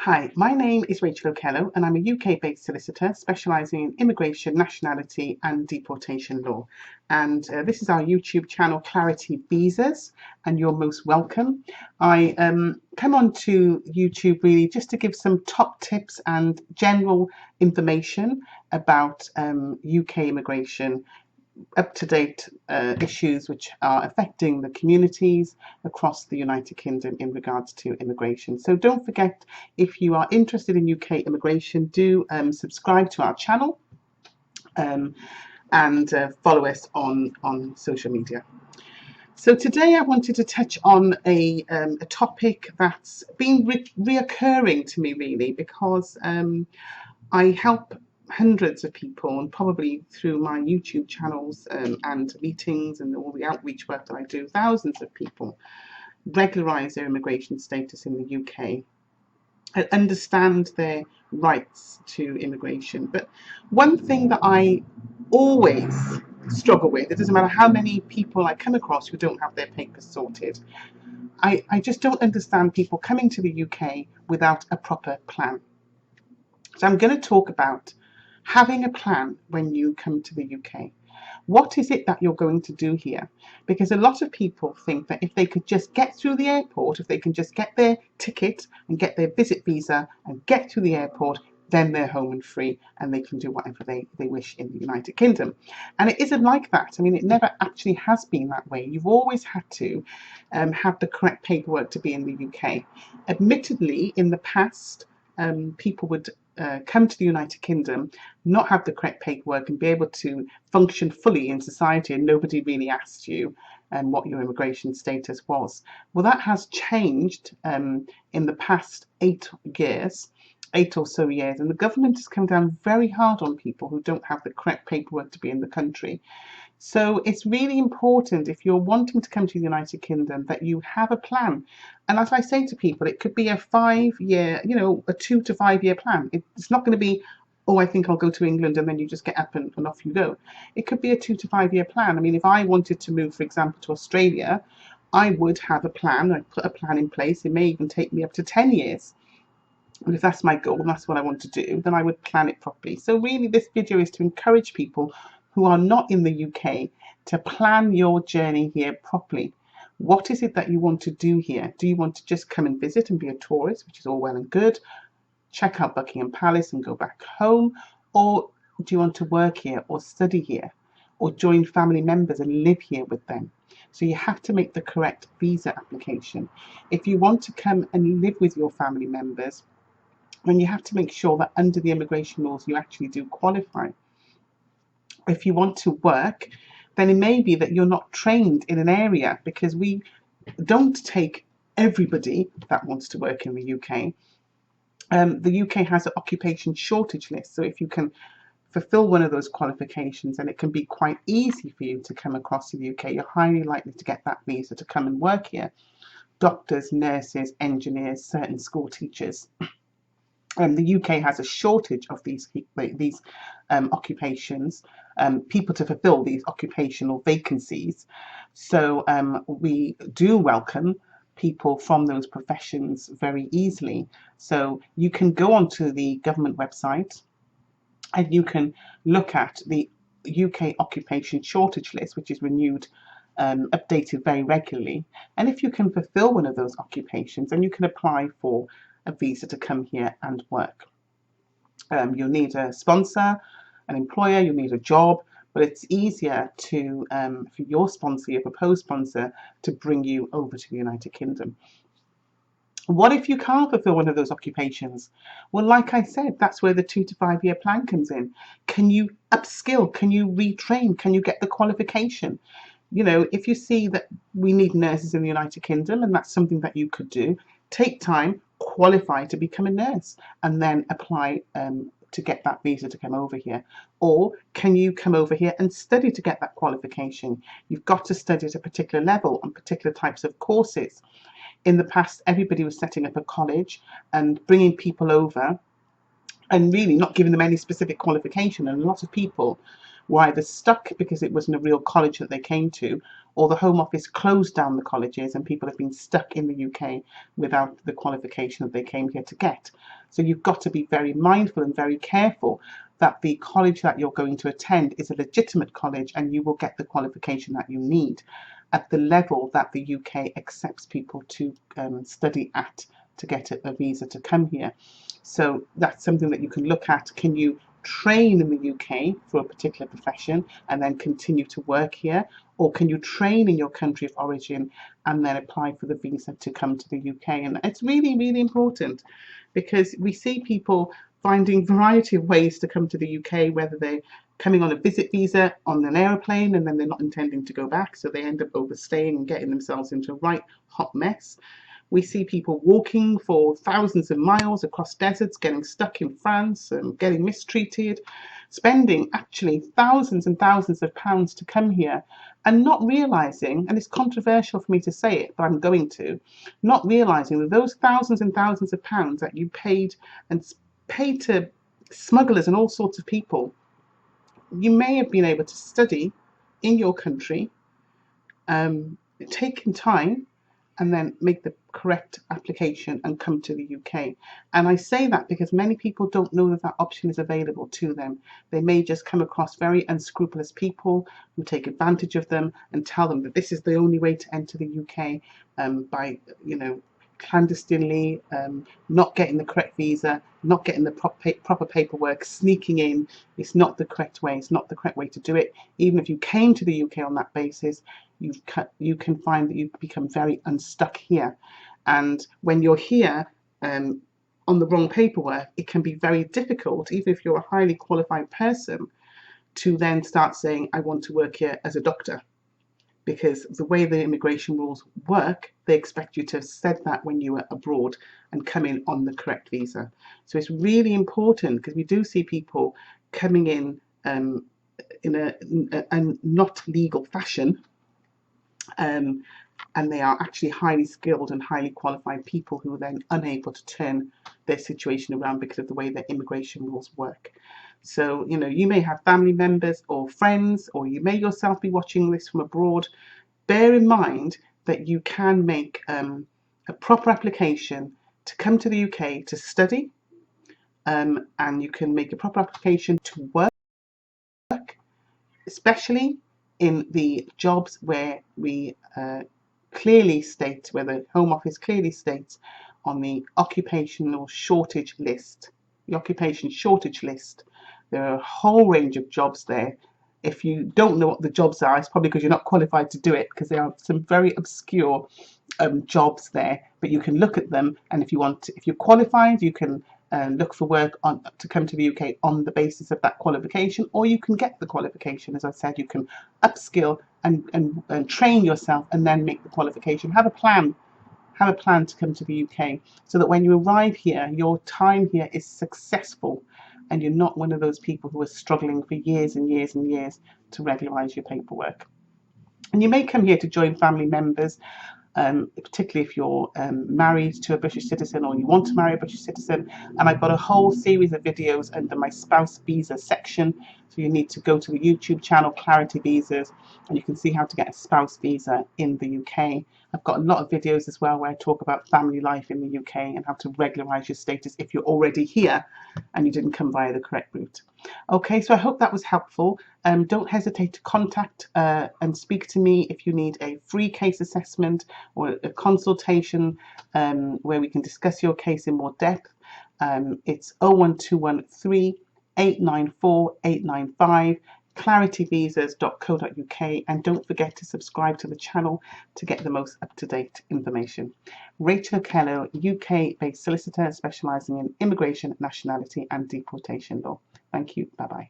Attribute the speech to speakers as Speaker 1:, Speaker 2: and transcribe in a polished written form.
Speaker 1: Hi, my name is Rachel O'Kello and I'm a UK-based solicitor specialising in immigration, nationality and deportation law. And this is our YouTube channel, Clarity Visas, and you're most welcome. I come on to YouTube really just to give some top tips and general information about UK immigration, up-to-date issues which are affecting the communities across the United Kingdom in regards to immigration. So don't forget, if you are interested in UK immigration, do subscribe to our channel and follow us on social media. So today I wanted to touch on a topic that's been reoccurring to me really, because I help hundreds of people, and probably through my YouTube channels and meetings and all the outreach work that I do, thousands of people regularise their immigration status in the UK and understand their rights to immigration. But one thing that I always struggle with, it doesn't matter how many people I come across who don't have their papers sorted, I just don't understand people coming to the UK without a proper plan. So I'm going to talk about having a plan when you come to the UK. What is it that you're going to do here? Because a lot of people think that if they could just get through the airport, if they can just get their ticket and get their visit visa and get to the airport, then they're home and free and they can do whatever they wish in the United Kingdom. And it isn't like that. I mean, it never actually has been that way. You've always had to have the correct paperwork to be in the UK. Admittedly, in the past, people would come to the United Kingdom, not have the correct paperwork and be able to function fully in society, and nobody really asked you what your immigration status was. Well, that has changed in the past 8 years, 8 or so years, and the government has come down very hard on people who don't have the correct paperwork to be in the country. So it's really important, if you're wanting to come to the United Kingdom, that you have a plan. And as I say to people, it could be a 5 year, a 2 to 5 year plan. It's not going to be, oh, I think I'll go to England, and then you just get up and off you go. It could be a 2 to 5 year plan. I mean, if I wanted to move, for example, to Australia, I would have a plan. I'd put a plan in place. It may even take me up to 10 years. And if that's my goal and that's what I want to do, then I would plan it properly. So really, this video is to encourage people who are not in the UK to plan your journey here properly. What is it that you want to do here? Do you want to just come and visit and be a tourist, which is all well and good, check out Buckingham Palace and go back home? Or do you want to work here or study here or join family members and live here with them? So you have to make the correct visa application. If you want to come and live with your family members, then you have to make sure that under the immigration laws you actually do qualify. If you want to work, then it may be that you're not trained in an area, because we don't take everybody that wants to work in the UK. The UK has an occupation shortage list, so if you can fulfill one of those qualifications, then it can be quite easy for you to come across to the UK. You're highly likely to get that visa to come and work here. Doctors, nurses, engineers, certain school teachers. The UK has a shortage of these occupations, people to fulfill these occupational vacancies. So we do welcome people from those professions very easily. So you can go onto the government website and you can look at the UK occupation shortage list, which is renewed, updated very regularly. And if you can fulfill one of those occupations, then you can apply for a visa to come here and work. You'll need a sponsor, an employer, you'll need a job, but it's easier to for your sponsor, your proposed sponsor, to bring you over to the United Kingdom. What if you can't fulfill one of those occupations? Well, like I said, that's where the 2 to 5 year plan comes in. Can you upskill? Can you retrain? Can you get the qualification? If you see that we need nurses in the United Kingdom and that's something that you could do, take time, qualify to become a nurse, and then apply to get that visa to come over here. Or can you come over here and study to get that qualification? You've got to study at a particular level on particular types of courses. In the past, everybody was setting up a college and bringing people over and really not giving them any specific qualification. And a lot of people were either stuck because it wasn't a real college that they came to, or the Home Office closed down the colleges and people have been stuck in the UK without the qualification that they came here to get. So you've got to be very mindful and very careful that the college that you're going to attend is a legitimate college and you will get the qualification that you need at the level that the UK accepts people to study at to get a visa to come here. So that's something that you can look at. Can you train in the UK for a particular profession and then continue to work here? Or can you train in your country of origin and then apply for the visa to come to the UK? And it's really, really important because we see people finding a variety of ways to come to the UK, whether they're coming on a visit visa on an aeroplane and then they're not intending to go back, so they end up overstaying and getting themselves into a right hot mess. We see people walking for thousands of miles across deserts, getting stuck in France and getting mistreated, spending actually thousands and thousands of pounds to come here and not realising, and it's controversial for me to say it, but I'm going to, not realising that those thousands and thousands of pounds that you paid to smugglers and all sorts of people, you may have been able to study in your country, taking time, and then make the correct application and come to the UK. And I say that because many people don't know that that option is available to them. They may just come across very unscrupulous people who take advantage of them and tell them that this is the only way to enter the UK by, clandestinely, not getting the correct visa, not getting the proper paperwork, sneaking in. It's not the correct way. It's not the correct way to do it. Even if you came to the UK on that basis, you can find that you become very unstuck here. And when you're here on the wrong paperwork, it can be very difficult, even if you're a highly qualified person, to then start saying, I want to work here as a doctor. Because the way the immigration rules work, they expect you to have said that when you were abroad and come in on the correct visa. So it's really important because we do see people coming in a not legal fashion, and they are actually highly skilled and highly qualified people who are then unable to turn their situation around because of the way their immigration rules work. So, you may have family members or friends, or you may yourself be watching this from abroad. Bear in mind that you can make a proper application to come to the UK to study, and you can make a proper application to work, especially in the jobs where we clearly state, where the Home Office clearly states on the occupational shortage list, there are a whole range of jobs there. If you don't know what the jobs are, it's probably because you're not qualified to do it, because there are some very obscure jobs there, but you can look at them, and if you're qualified, you can look for work to come to the UK on the basis of that qualification, or you can get the qualification. As I said, you can upskill and train yourself and then make the qualification. Have a plan to come to the UK so that when you arrive here, your time here is successful and you're not one of those people who are struggling for years and years and years to regularise your paperwork. And you may come here to join family members, particularly if you're married to a British citizen or you want to marry a British citizen. And I've got a whole series of videos under my spouse visa section. So you need to go to the YouTube channel Clarity Visas and you can see how to get a spouse visa in the UK. I've got a lot of videos as well where I talk about family life in the UK and how to regularise your status if you're already here and you didn't come via the correct route. Okay, so I hope that was helpful. Don't hesitate to contact and speak to me if you need a free case assessment or a consultation where we can discuss your case in more depth. It's 01213 894 895, clarityvisas.co.uk, and don't forget to subscribe to the channel to get the most up-to-date information. Rachel Okello, UK-based solicitor specialising in immigration, nationality and deportation law. Thank you. Bye-bye.